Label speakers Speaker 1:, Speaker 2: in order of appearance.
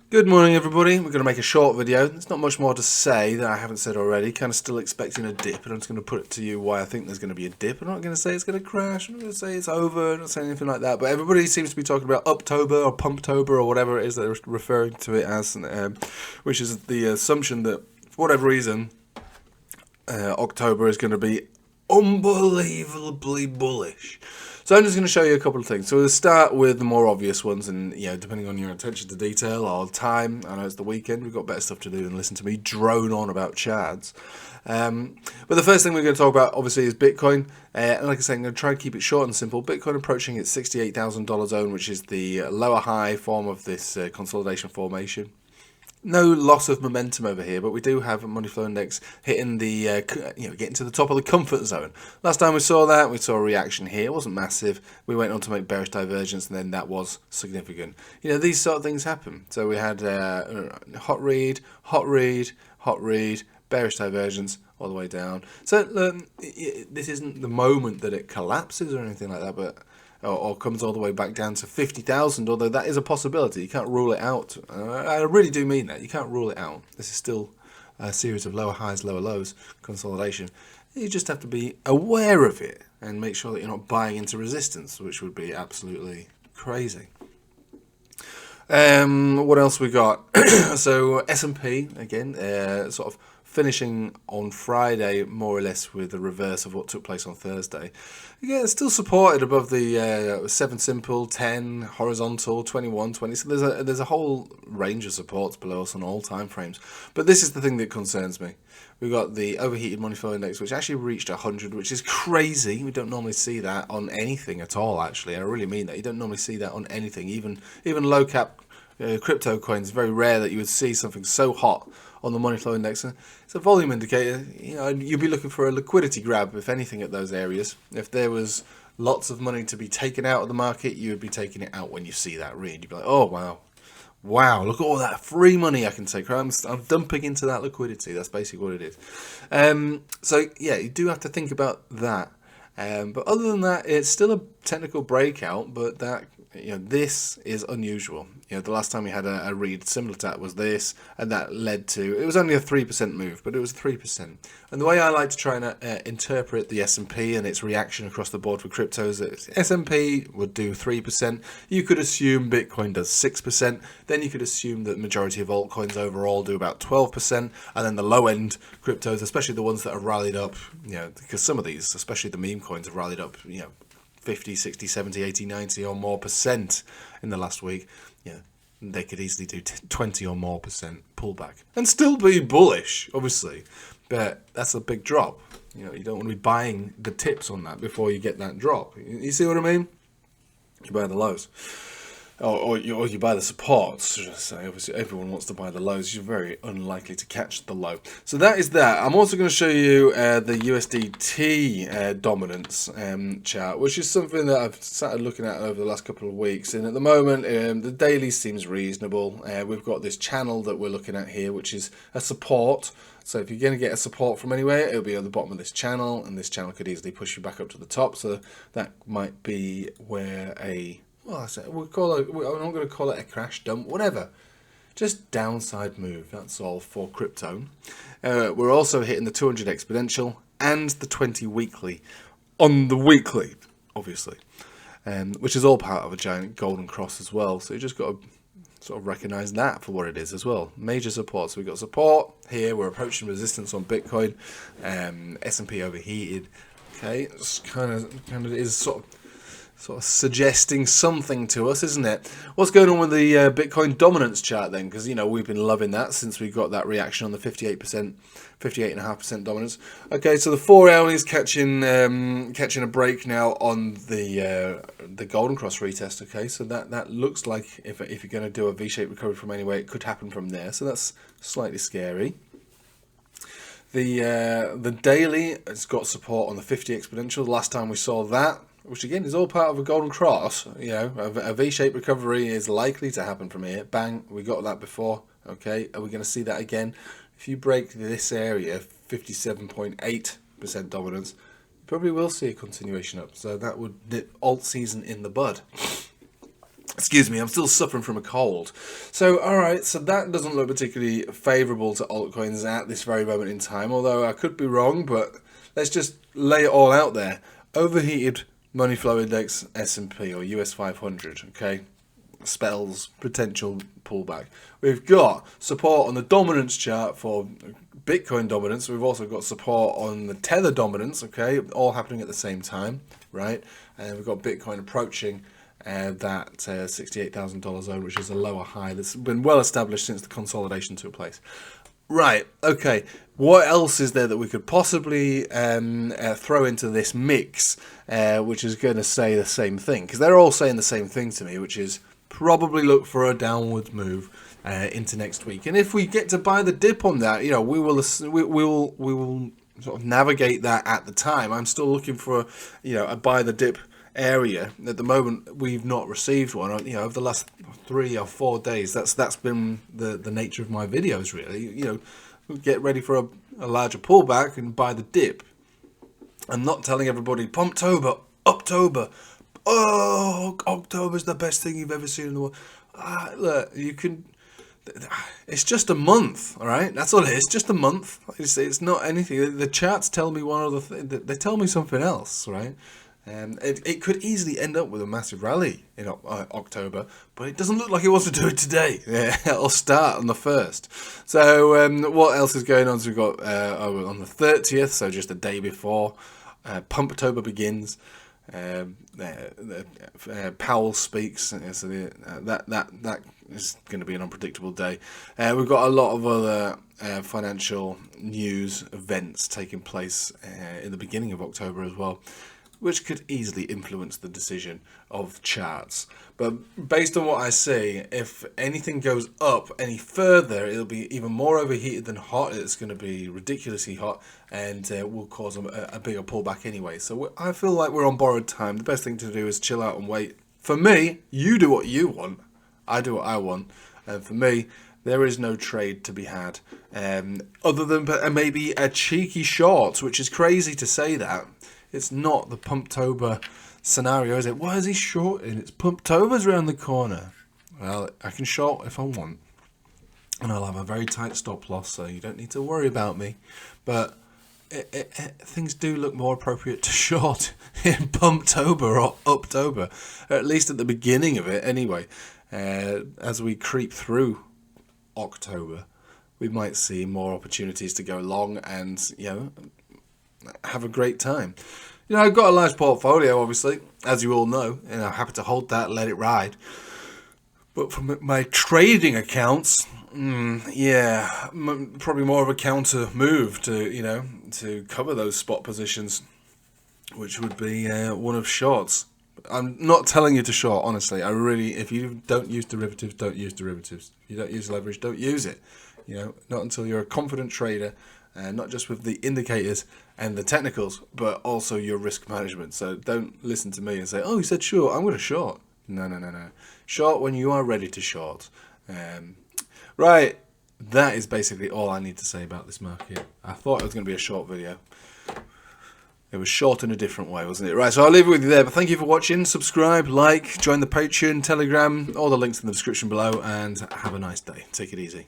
Speaker 1: Good morning, everybody. We're going to make a short video. There's not much more to say that I haven't said already. Kind of still expecting a dip, and I'm just going to put it to you why I think there's going to be a dip. I'm not going to say it's going to crash. I'm not going to say it's over. I'm not saying anything like that. But everybody seems to be talking about Uptober or Pumptober or whatever it is that they're referring to it as, which is the assumption that, for whatever reason, October is going to be unbelievably bullish. So I'm just going to show you a couple of things. So we'll start with the more obvious ones, and depending on your attention to detail or time, I know it's the weekend, we've got better stuff to do than listen to me drone on about chads. But the first thing we're going to talk about, obviously, is Bitcoin. And like I say, I'm going to try and keep it short and simple. Bitcoin approaching its $68,000 zone, which is the lower high form of this consolidation formation. No loss of momentum over here, but we do have a money flow index hitting the, getting to the top of the comfort zone. Last time we saw that, we saw a reaction here. It wasn't massive. We went on to make bearish divergence, and then that was significant. These sort of things happen. So we had hot read, bearish divergence all the way down. So this isn't the moment that it collapses or anything like that, but or comes all the way back down to 50,000, although that is a possibility. You can't rule it out. I really do mean that. You can't rule it out. This is still a series of lower highs, lower lows, consolidation. You just have to be aware of it and make sure that you're not buying into resistance, which would be absolutely crazy. What else we got? So S&P, again, sort of finishing on Friday, more or less with the reverse of what took place on Thursday. Yeah, it's still supported above the 7 simple, 10 horizontal, 21, 20. So there's a whole range of supports below us on all time frames. But this is the thing that concerns me. We've got the overheated money flow index, which actually reached 100, which is crazy. We don't normally see that on anything at all, actually. I really mean that. You don't normally see that on anything. Even low cap crypto coins, very rare that you would see something so hot on the money flow index. It's a volume indicator. You'd be looking for a liquidity grab, if anything, at those areas. If there was lots of money to be taken out of the market, you would be taking it out when you see that read. You'd be like, oh, wow, look at all that free money I can take. I'm dumping into that liquidity. That's basically what it is. So, yeah, you do have to think about that. But other than that, it's still a technical breakout, but that this is unusual. The last time we had a read similar to that was this, and that led to, it was only a 3% move, but it was 3%. And the way I like to try and interpret the S&P and its reaction across the board for cryptos, is S&P would do 3%. You could assume Bitcoin does 6%. Then you could assume that majority of altcoins overall do about 12%. And then the low end cryptos, especially the ones that have rallied up, because some of these, especially the meme coins, have rallied up, 50, 60, 70, 80, 90 or more percent in the last week. They could easily do 20 or more percent pullback and still be bullish, obviously, but that's a big drop. You don't want to be buying the tips on that before you get that drop. You see what I mean? You buy the lows. Or you buy the supports, should I say. Obviously, everyone wants to buy the lows. You're very unlikely to catch the low. So that is that. I'm also going to show you the USDT dominance chart, which is something that I've started looking at over the last couple of weeks. And at the moment, the daily seems reasonable. We've got this channel that we're looking at here, which is a support. So if you're going to get a support from anywhere, it'll be at the bottom of this channel, and this channel could easily push you back up to the top. So that might be where I'm not going to call it a crash dump, whatever. Just downside move, that's all for crypto. We're also hitting the 200 exponential and the 20 weekly on the weekly, obviously, which is all part of a giant golden cross as well. So you just got to sort of recognize that for what it is as well. Major support. So we've got support here. We're approaching resistance on Bitcoin. S&P overheated. Okay, it's kind of is sort of suggesting something to us, isn't it? What's going on with the Bitcoin dominance chart then? Because we've been loving that since we got that reaction on the 58.5% dominance. Okay, so the 4 hour is catching a break now on the golden cross retest. Okay, so that looks like if you're going to do a V-shaped recovery from anywhere, it could happen from there. So that's slightly scary. The daily has got support on the 50 exponential. The last time we saw that, which again is all part of a golden cross, a V-shaped recovery is likely to happen from here. Bang, we got that before. Okay, are we going to see that again? If you break this area, 57.8% dominance, you probably will see a continuation up. So that would nip alt season in the bud. Excuse me, I'm still suffering from a cold. So, alright, so that doesn't look particularly favourable to altcoins at this very moment in time, although I could be wrong, but let's just lay it all out there. Overheated money flow index S&P or US 500, okay? Spells potential pullback. We've got support on the dominance chart for Bitcoin dominance. We've also got support on the Tether dominance, okay? All happening at the same time, right? And we've got Bitcoin approaching that $68,000 zone, which is a lower high that's been well established since the consolidation took place. Right, okay. What else is there that we could possibly throw into this mix, which is going to say the same thing? Because they're all saying the same thing to me, which is probably look for a downwards move into next week. And if we get to buy the dip on that, you know, we will sort of navigate that at the time. I'm still looking for, you know, a buy the dip area. At the moment, we've not received one. You know, over the last 3 or 4 days, that's been the nature of my videos, really. You know, get ready for a larger pullback and buy the dip. I'm not telling everybody, Pumptober, Uptober, oh, October's the best thing you've ever seen in the world. Look, you can... It's just a month, all right? That's all it is, just a month. It's not anything. The charts tell me one other thing. They tell me something else, right? It could easily end up with a massive rally in October, but it doesn't look like it wants to do it today. Yeah, it'll start on the 1st. So what else is going on? So we've got on the 30th, so just a day before, Pumptober begins. Powell speaks, so that is going to be an unpredictable day. We've got a lot of other financial news events taking place in the beginning of October as well, which could easily influence the decision of charts. But based on what I see, if anything goes up any further, it'll be even more overheated than hot. It's going to be ridiculously hot and will cause a bigger pullback anyway. So I feel like we're on borrowed time. The best thing to do is chill out and wait. For me, you do what you want. I do what I want. And for me, there is no trade to be had. Other than maybe a cheeky short, which is crazy to say that. It's not the Pumptober scenario, is it? Why is he shorting? It's Pumptober's around the corner. Well, I can short if I want. And I'll have a very tight stop loss, so you don't need to worry about me. But things do look more appropriate to short in Pumptober or Uptober. At least at the beginning of it, anyway. As we creep through October, we might see more opportunities to go long and, you know, have a great time. You know, I've got a large portfolio, obviously, as you all know, and I'm happy to hold that, let it ride. But from my trading accounts, yeah, probably more of a counter move to, you know, to cover those spot positions, which would be one of shorts. I'm not telling you to short, honestly. I really, if you don't use derivatives, don't use derivatives. If you don't use leverage, don't use it. You know, not until you're a confident trader. Not just with the indicators and the technicals, but also your risk management. So don't listen to me and say, oh, you said short, I'm going to short. No. Short when you are ready to short. Right, that is basically all I need to say about this market. I thought it was going to be a short video. It was short in a different way, wasn't it? Right, so I'll leave it with you there. But thank you for watching. Subscribe, like, join the Patreon, Telegram, all the links in the description below, and have a nice day. Take it easy.